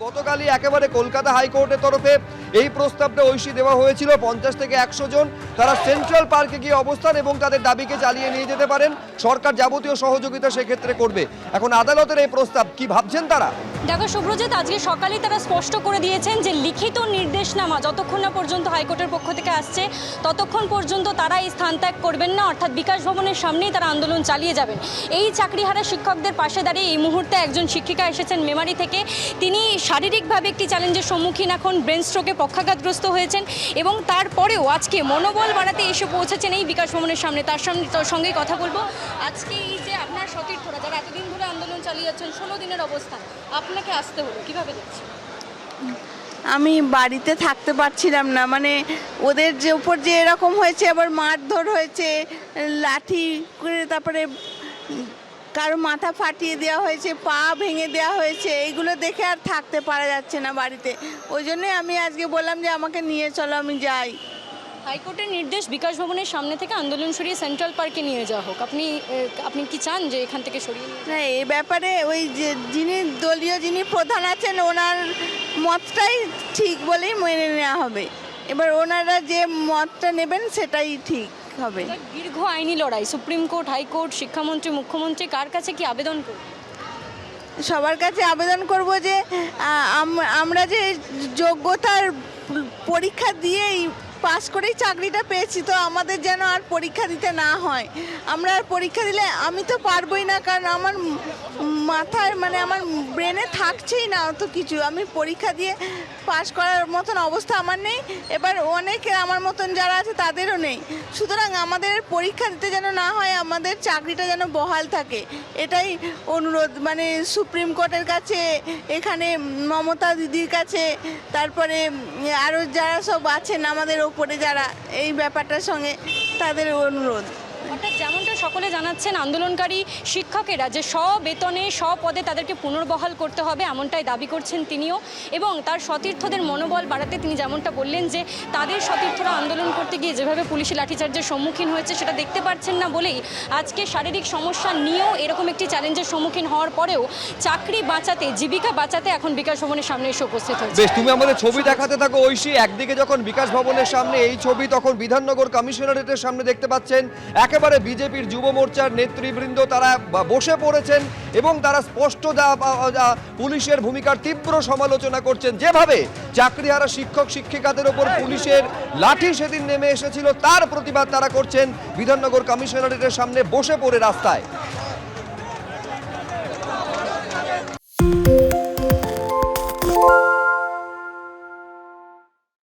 গতকালই একেবারে কলকাতা হাইকোর্টের তরফে এই প্রস্তাবটা ঐশী দেওয়া হয়েছিল। 50 থেকে 100 জন তারা সেন্ট্রাল পার্কে গিয়ে অবস্থান এবং তাদের দাবিকে চালিয়ে নিয়ে যেতে পারেন। সরকার যাবতীয় সহযোগিতা সেক্ষেত্রে করবে। এখন আদালতের এই প্রস্তাব কি ভাবছেন তারা? দেখো শুভ্রজিৎ, আজকে সকালেই তারা স্পষ্ট করে দিয়েছেন যে লিখিত নির্দেশনামা যতক্ষণ না পর্যন্ত হাইকোর্টের পক্ষ থেকে আসছে ততক্ষণ পর্যন্ত তারা এই স্থান ত্যাগ করবেন না, অর্থাৎ বিকাশ ভবনের সামনেই তারা আন্দোলন চালিয়ে যাবেন। এই চাকরিহারা শিক্ষকদের পাশে দাঁড়িয়ে এই মুহূর্তে একজন শিক্ষিকা এসেছেন মেমারি থেকে। তিনি শারীরিকভাবে একটি চ্যালেঞ্জের সম্মুখীন, এখন ব্রেন স্ট্রোকে পক্ষাঘাতগ্রস্ত হয়েছেন এবং তারপরেও আজকে মনোবল বাড়াতে এসে পৌঁছেছেন এই বিকাশ ভবনের সামনে। তার সঙ্গেই কথা বলবো। আজকে এই যে আপনার সতীর্থরা যারা এতদিন ধরে আন্দোলন চালিয়ে যাচ্ছেন, 16 দিনের অবস্থান, আপনাকে আসতে হলো, কীভাবে দেখছেন? আমি বাড়িতে থাকতে পারছিলাম না, মানে ওদের যে উপর যে এরকম হয়েছে, আবার মারধর হয়েছে, লাঠি করে তারপরে কারো মাথা ফাটিয়ে দেওয়া হয়েছে, পা ভেঙে দেওয়া হয়েছে, এইগুলো দেখে আর থাকতে পারা যাচ্ছে না বাড়িতে। ওই জন্যই আমি আজকে বললাম যে আমাকে নিয়ে চলো, আমি যাই। হাইকোর্টের নির্দেশ বিকাশ ভবনের সামনে থেকে আন্দোলন সরিয়ে সেন্ট্রাল পার্কে নিয়ে যাওয়া হোক। আপনি কি চান যে এখান থেকে সরিয়ে নিয়ে? না, এই ব্যাপারে ওই যে যিনি প্রধান আছেন ওনার মতটাই ঠিক বলেই মেনে নেওয়া হবে। এবার ওনারা যে মতটা নেবেন সেটাই ঠিক হবে। দীর্ঘ আইনি লড়াই, সুপ্রিম কোর্ট, হাইকোর্ট, শিক্ষামন্ত্রী, মুখ্যমন্ত্রী, কার কাছে কি আবেদন করব? সবার কাছে আবেদন করব যে আমরা যে যোগ্যতার পরীক্ষা দিয়েই পাস করেই চাকরিটা পেয়েছি, তো আমাদের যেন আর পরীক্ষা দিতে না হয়। আমরা আর পরীক্ষা দিলে আমি তো পারবই না, কারণ আমার মাথায় মানে আমার ব্রেনে থাকছেই না অত কিছু। আমি পরীক্ষা দিয়ে পাস করার মতন অবস্থা আমার নেই, এবার অনেকে আমার মতন যারা আছে তাদেরও নেই। সুতরাং আমাদের পরীক্ষা দিতে যেন না হয়, আমাদের চাকরিটা যেন বহাল থাকে, এটাই অনুরোধ। মানে সুপ্রিম কোর্টের কাছে, এখানে মমতা দিদির কাছে, তারপরে আরও যারা সব আছেন আমাদের ওপরে যারা এই ব্যাপারটার সঙ্গে, তাদের অনুরোধ। অর্থাৎ যেমনটা সকলে জানাচ্ছেন, আন্দোলনকারী শিক্ষকেরা যে বেতনে পদে তাদেরকে পুনর্বহাল করতে হবে, এমনটাই দাবি করছেন তিনিও। এবং তার সতীর্থদের মনোবল বাড়াতে তিনি যেমনটা বললেন যে তাদের সতীর্থরা আন্দোলন করতে গিয়ে যেভাবে পুলিশি লাঠিচার্জের সম্মুখীন হয়েছে সেটা দেখতে পাচ্ছেন না বলেই আজকে শারীরিক সমস্যা নিয়েও এরকম একটি চ্যালেঞ্জের সম্মুখীন হওয়ার পরেও চাকরি বাঁচাতে, জীবিকা বাঁচাতে এখন বিকাশ ভবনের সামনে এসে উপস্থিত হয়েছে। বেশ, তুমি আমাদের ছবি দেখাতে থাকো ঐশী। একদিকে যখন বিকাশ ভবনের সামনে এই ছবি, তখন বিধাননগর কমিশনারেটের সামনে দেখতে পাচ্ছেন একেবারে বিজেপির যুব মোর্চার নেতৃবৃন্দ তারা বসে পড়েছেন এবং তারা স্পষ্ট পুলিশের ভূমিকার তীব্র সমালোচনা করছেন। যেভাবে চাকরিহারা শিক্ষক শিক্ষিকাদের ওপর পুলিশের লাঠি সেদিন নেমে এসেছিল, তার প্রতিবাদ তারা করছেন বিধাননগর কমিশনারেটের সামনে বসে পড়ে রাস্তায়।